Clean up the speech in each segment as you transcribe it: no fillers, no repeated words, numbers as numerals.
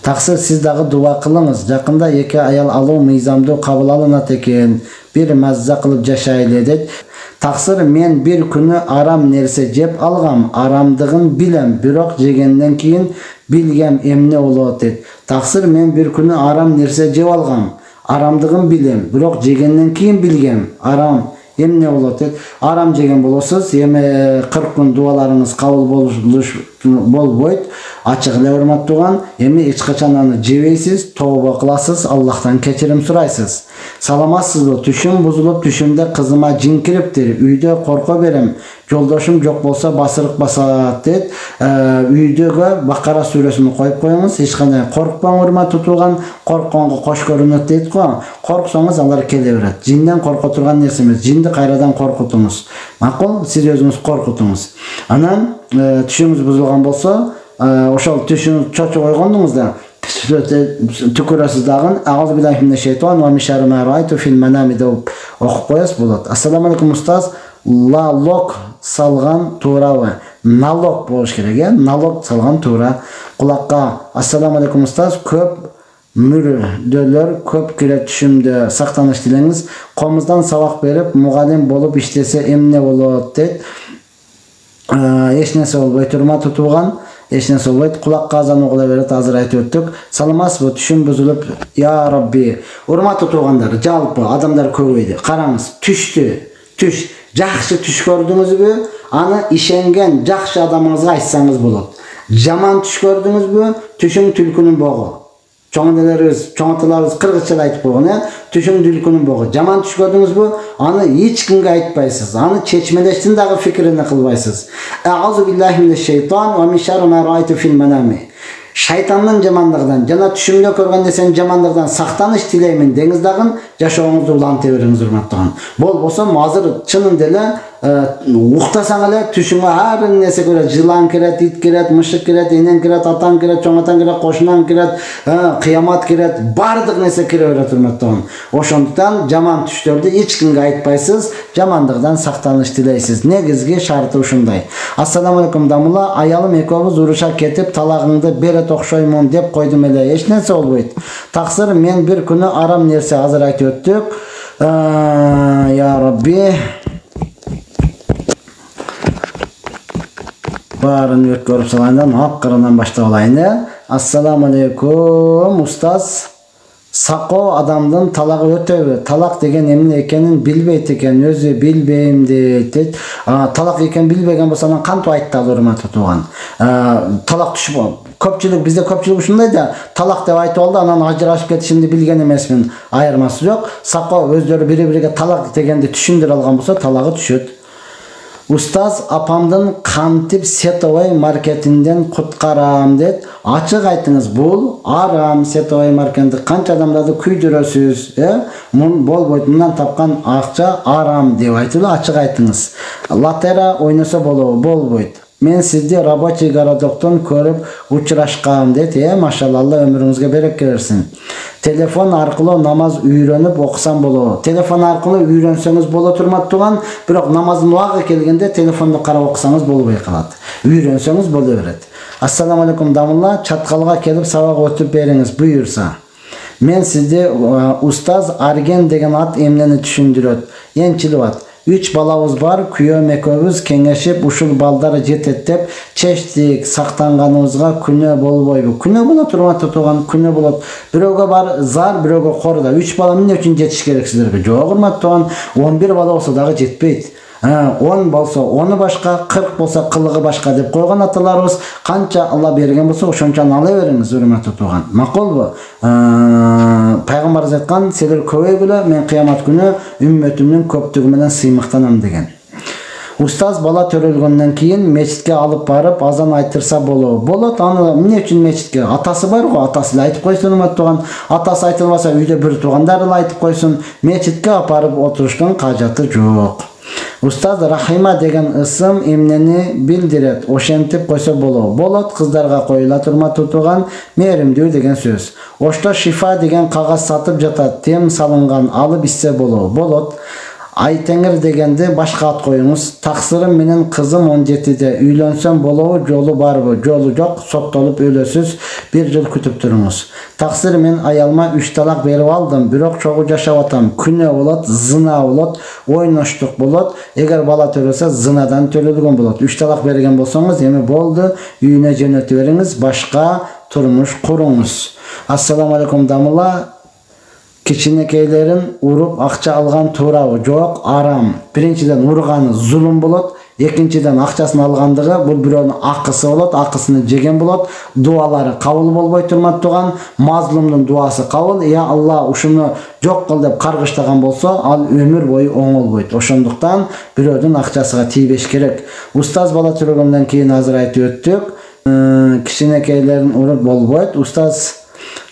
Таксир сиз дагы дуа кылыңыз. Жакында 2 аял алуу мыйзамдуу кабыл алынат экен. Bir mazza кылып жашайлы дейт. Таксир мен bir күнү арам нерсе жеп алгам. Арамдыгын билем, бирок жегенден кийин билгем эмне болот дейт. Таксир мен bir күнү арам нерсе жеп алгам. Арамдыгын билем, бирок жегенден кийин билгем. Арам эмне болот дейт. Арам жеген болосуз, эми 40 күн дуаларыңыз кабыл болбойт. Ачык эле урматтууган, эми эч качан аны жебейсиз, тооба кыласыз, Аллахтан кечирим сурайсыз. Саламатсызбы? Түшүм бузулуп, түшүмдө кызыма жин кириптир. Үйдө корко берем. Жолдошум жок болсо басырык басат дейт. Үйдөгө Бакара сүрөсүн коюп коюңуз. Эч кандай коркпоң, урматтуу тууган. Коркконго кош көрүнөт дейт го. Корксоңуз алар келе берет. Жинден корко турган нерсе эмес. Жинди кайрадан коркутуңуз. Макул, сиз өзүңүз коркутуңуз. Анан түшүңүз бузулган болсо, ошол түшүн чочо койгондуңузда түкүрөсүз дагы Аузу биллахи минеш шейтан ва мин шарри ма раайту фил манами деп окуп коесуз болот. Ассаламу алейкум устаз. Налог салган туурабы? Налог болуш керек, налог салган туура. Кулакка ассаламу алейкум устаз. Көп мүрдөлөр көп кирет түшүмдө. Сактаныч тилеңиз. Комуздан сабак берип, мугалим болуп иштесе эмне болот дейт. Эч нерсе болбойт, урматтуу тууган. Эч нерсе болбойт. Кулакка азан угула берет, азыр айтып өттүк. Саламатсызбы? Түшүм бузулуп, я Рабби. Урматтуу туугандар, жалпы адамдар көбөйдү. Караңыз, түш, жакшы түш көрдүңүзбү? Аны ишенген жакшы адамыңызга айтсаңыз болот. Жаман түш көрдүңүзбү? Түшүң түлкүнүн богу. Чоңаталарыбыз кыргызча айтып койгон, түшүң түлкүнүн богу. Жаман түш көрдүңүзбү? Аны эч кимге айтпайсыз. Аны чечмелештин дагы фикрине кылбайсыз. Аузу биллахи минеш шейтан ва мин шарри ма раайту фил манами. Шайтандын жамандыгынан жана түшүмдө көргөн нерсенин жамандыгынан сактаныч тилеймин деңиз дагы жашооңузду уланта бериңиз, урматтуу. Болбосо азыр чынында эле уктасаң эле түшүңө ар бир нерсе кирет, жылан кирет, ит кирет, мышык кирет, энең кирет, атаң кирет, чоң атаң кирет, кошунаң кирет, кыямат кирет, бардык нерсе кире берет, урматтуу. Ошондуктан жаман түштөрдү эч кимге айтпайсыз, жамандыгдан сактаныч тилейсиз. Негизги шарты ушундай. Ассаламу алейкум дамыла, аялым экөөбүз уруша кетип, талагыңды берет окшоймун деп койдум эле. Эч нерсе болбойт. Таксир мен bir күнү арам нерсе азыр айтып өттүк. Я Рабби. Барын өткөрүп салгандан акырынан баштап алайын. Ассаламу алейкум устаз. Сакоо адамдын талагы өтөбү? Талак деген эмне экенин билбейт экен, өзү билбейм дейт. Талак экенин билбеген болсо анан кантип айтты ал, урматтуу тууган? Талак түшүп көпчүлүк, бизде көпчүлүк ушундай да, талак деп айтып алды, анан ажырашып кетишимди билген эмесмин. Айырмасы жок. Сакоо өздөрү бири-бириге талак дегенди түшүндүрө алган болсо, талагы түшөт. Устаз, апамдын кантип сетовой маркетинден куткарам дейт. Ачык айтыңыз, бул арам. Сетовой маркетинди канча адамдарды күйдүрөсүз, болбойт, мындан тапкан акча арам деп айтылы, ачык айтыңыз. Лотера ойносо болбойт. Мен сизди рабочий городоктон көрүп учурашкам дейт. Машалла, Алла өмүрүңүзгө береке берсин. Телефон аркылуу намаз үйрөнүп окусам болобу? Телефон аркылуу үйрөнсөңүз болот, урматтууган, бирок намаздын убагы келгенде телефонду карап окусаңыз болбой калат. Үйрөнсөңүз боло берет. Ассаламу алейкум дамылла, чаткалга келип сабак өтүп бериңиз буюрса. Мен сизди устаз Арген деген ат эмнени түшүндүрөт? Энчилип ат. 3 балабыз бар, күйөөм экөөбүз кеңешип, ушул балдары жетет деп чечтик, сактанганыбызга күнөө болбойбу? Күнөө болот, урматтуу тууган, күнөө болот. Бирөөгө бар зар, бирөөгө корда. 3 бала эмне үчүн жетиш керек силерге? Жок, урматтуу тууган, 11 бала болсо дагы жетпейт. 10 болсо 10 башка, 40 болсо кылыгы башка деп койгон аталарыбыз. Канча Алла берген болсо ошончо ала бериңиз, урматтуу тууган. Макулбу? Пайгамбарыбыз айткан, силер көбөйгүлө, мен кыямат күнү үммөтүмдүн көптүгү менен сыймыктанам деген. Устаз, бала төрөлгөндөн кийин мечитке алып барып азан айтырса болобу? Болот. Аны эмне үчүн мечитке? Атасы бар го, атасы эле айтып койсун, урматтуу тууган. Атасы айтылбаса, үйдө бир туугандар эле айтып койсун. Мечитке апарып отуруштун кажаты жок. Устаз, Рахима деген ысым эмнени билдирет? Ошентип койсо болобу? Болот, кыздарга коюлат, урматтуу тууган, мээримдүү деген сөз. Ошто шифа деген кагаз сатып жатат, тем салынган, алып иссе болобу? Болот. Айтеңер дегенде башка ат коюңуз. Таксырым менен кызым 17-де. Үйлөнсөм болобу, жолу барбы? Жолу жок, соттолуп өлөсүз. 1 жыл күтүп туруңуз. Таксыр мен аялма 3 талак берип алдым. Бирок чогуу жашап атам. Күнөө болот, зына болот, ойноштук болот. Эгер бала төрөсө зынадан төлөлгөн болот. 3 талак берген болсоңуз, эми болду, үйүнө жөнөтүп бериңиз, башка турмуш куруңуз. Ассаламу алейкум дамыла. Кичинекейлерин уруп акча алган туурабы? Жок, арам. Биринчиден урганы зулум болот. Экинчиден акчасын алгандыгы бул бирөөнүн акысы болот, акысыны жеген болот. Дуалары кабыл болбой турмат туган, мазлумдун дуасы кабыл. Я Алла ушуну жок кыл деп каргыштаган болсо, ал өмүр бою оңолбойт. Ошондуктан бирөөнүн акчасына тийбеш керек. Устаз бала төрөгөндөн кийин азыр айтып өттүк. Кичинекейлерин уруп болбойт. Устаз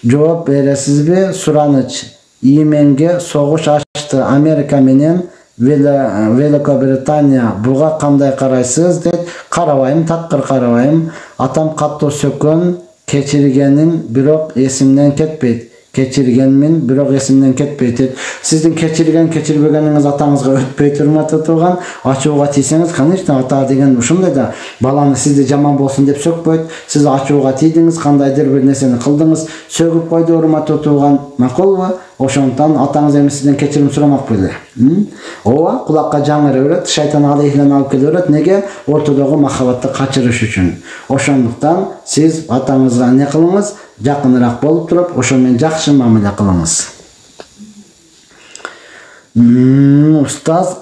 жооп бересизби? Сураныч. Йеменге согуш ачты Америка менен Великобритания. Буга кандай карайсыз? Дейт. Карабайм, таткыр карабайм. Атам каттуу сөккөн, кечиргеним бирок эсимден кетпейт. Кечиргенмин, бирок эсимден кетпейт. Сиздин кечирбегениңиз атаңызга өтпөй турматы турган. Ачууга тийсеңиз, конечно, ата деген ушундай да баланы сизди жаман болсун деп сөкпөйт. Сиз ачууга тийдиңиз, кандайдыр бир нерсени кылдыңыз, сөгүп койду урматтуу турган. Макулбу? Ошондон атаңыз эми сизден кечирим сурамак беле. Ооба, кулакка жаңыра берет, шайтан алейхинен алып келе берет. Неге? Ортодогу махабатты качырыш үчүн. Ошондуктан сиз атаңызга не кылыңыз? Жакыныраак болуп туруп, ошо менен жакшы мамиле кылыңыз. Устаз,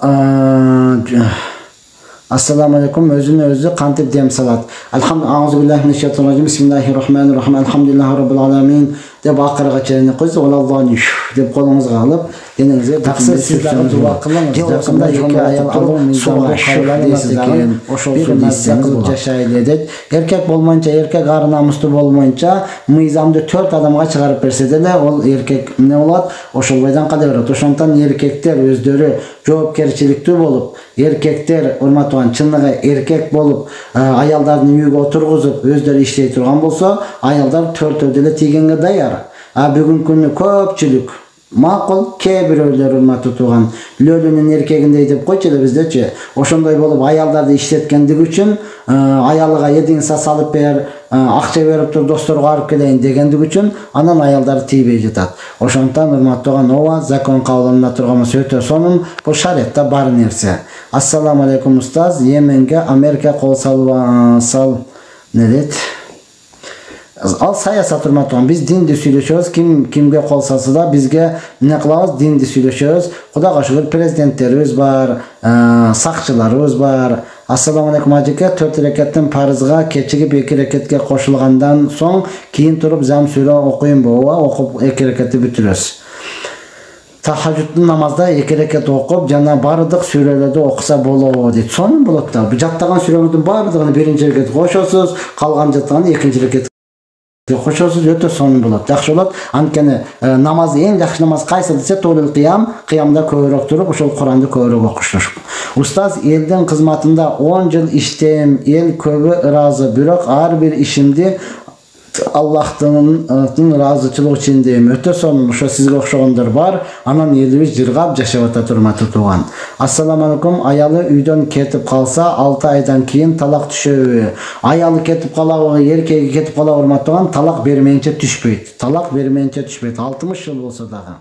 ассаламу алейкум, өзүнө өзү кантип дем салат? Алхамдулиллахи бисмиллахир-рахманир-рахим, алхамдулиллахи раббил аламин деп акырга чейин койсо, Аллаху деп колуңузга алып, денеңизге таксыр сиздерге дуа кылыңыз. Жакында эки аял алуу мыйзамга кайрылат экен. Ошол сөзү жашайлы дейт. Эркек болмойнча, эркек ар намустуу болмойнча, мыйзамды 4 адамга чыгарып берсе деле, ол эркек эмне болот? Ошол бойдан кала берет. Ошондон эркектер өздөрү жоопкерчиликтүү болуп, эркектер урматтуу чыныгы эркек болуп, аялдардын үйгө отургузуп, өздөрү иштей турган болсо, аялдар 4 деле тийгенге даяр. Бүгүнкү күнү көпчүлүк макул, кээ бирөөлөр урматтуу турган лөлүнүн эркегиндей деп койчу эле биздечи. Ошондой болуп аялдарды иштеткендиги үчүн аялыга едиңса салып бер, акча берип тур, досторго алып келейин дегендиги үчүн анан аялдар тийбей жатат. Ошондон урматтуу ооба закон кабылдана турган болсо өтө сонун, бул шариатта бар нерсе. Ассаламу алейкум устаз, Йеменге Америка кол сал не дейт? Ал саясат урматтуу. Биз динди сүйлөшөбүз, кимге кол салса да бизге эмне кылабыз? Динди сүйлөшөбүз. Кудайга шүгүр, президенттерибиз бар, сакчыларыбыз бар. Ассаламу алейкум ажеке, 4 рекаттын парызга кечигип 2 рекатке кошулгандан соң кийин туруп зам сүрө окуймбу? Ооба, окуп 2 рекатты бүтүрөсүз. Тахажжуддун намазда 2 рекат окуп, жана бардык сүрөлөрдү окуса болобу дейт. Сонун болот да. Жаттаган сүрөлөрдүн бардыгын 1 рекат кошосуз, калган жаттаганы 2 рекат кошосуз, өтө сонун болот. Жакшы болот. Анткени намаз эң жакшы намаз кайсы десе, толул кыямда көбүрөөк туруп, ошол Куранды көбүрөөк окуш. Устаз, элдин кызматында 10 жыл иштейм, эл көбү ыраазы, бирок ар бир ишимди Аллахтын ыраазычылыгы үчүн дейм. Өтө сонун, ошо сизге окшогондор бар. Анан элибиз жыргап жашап атат урматтуу туган. Ассаламу алейкум, аялы үйдөн кетип калса 6 айдан кийин талак түшөбү? Аялы кетип калабы, эркеги кетип калабы урматтуу туган, талак бермейинче түшпөйт. Талак бермейинче түшпөйт. 60 жыл болсо дагы.